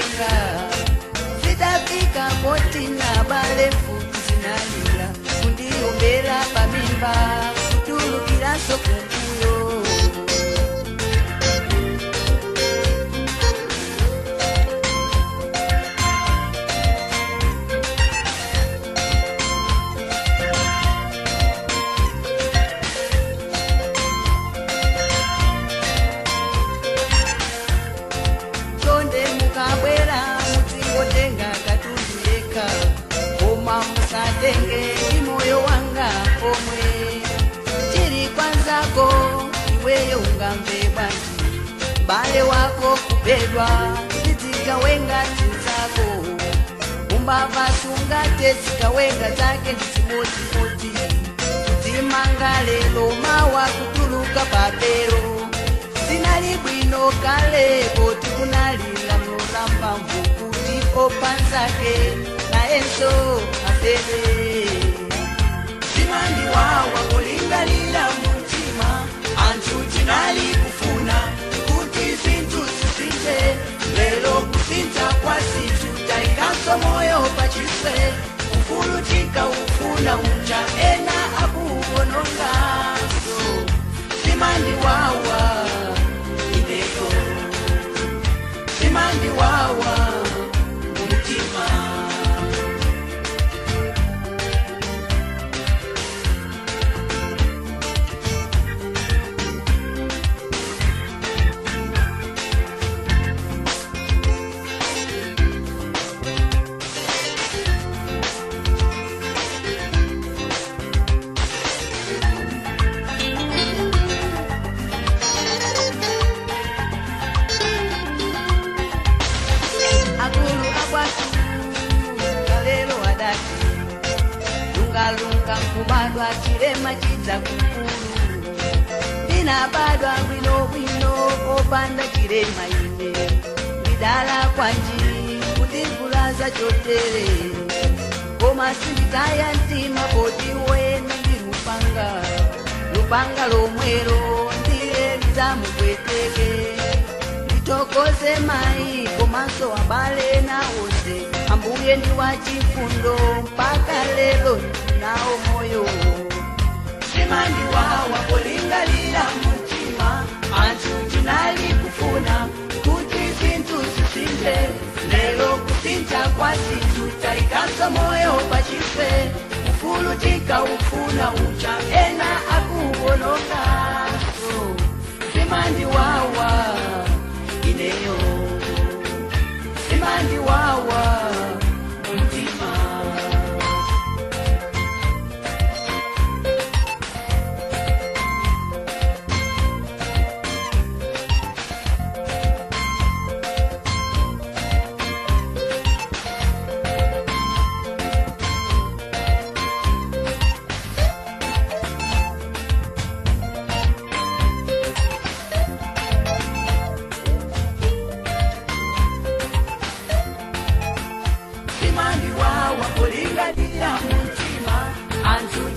kutenga zitafika poti na bale futi zinalira kundiombera pamimba kutulukira sokumbuyo Tenge moyo wanga omwe chiri kwanzako iweyo ungambe bwanji bale wako kupedwa zikawenga zako umbava sungate zikawenga zake ndizimoti zimanga lelo mawa kutuluka papero zinali bwino kale poti kunalila mlamba mvukuti opanzake na enso afele zimandi wawa kulingalila mutima antu tinali kufuna kuti zintu zisinte lelo kusinta kwa situ taikaso moyo pachise ufulutika ufuna ucha ena akuononga zimandi wawa ideko zimandi wawa mutima kubadwa chilema chiza kukulu nina badwa bwino opanda chilema ine bidala kwanji kutivulaza chotere koma sinditaya ntima poti wena ndi lupanga lomwero ndiye litamupweteke nditokoze mai komanso abale na ose ambuye ndi wachifundo mpaka lelo nao moyo zimandi wawa kulingalila mutima antu tinali kufuna kuti zintu zisinte lelo kusinta kwa zintu taikaso moyo pachife ufulutika ufuna ucha ena akuonoka zimandi wawa ineyo zimandi wawa mutima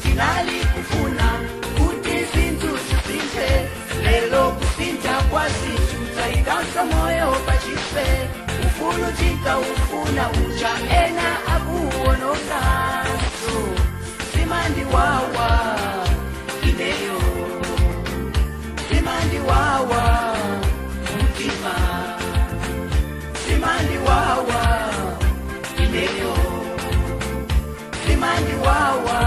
tinali kufuna kuti zintu zisinte lelo kusinta kwa zintu taikaso moyo pachife ufulutika ufuna ucha ena akuonoka zimandi wawa ineyo zimandi wawa mutima zimandi wawa ineyo zimandi wawa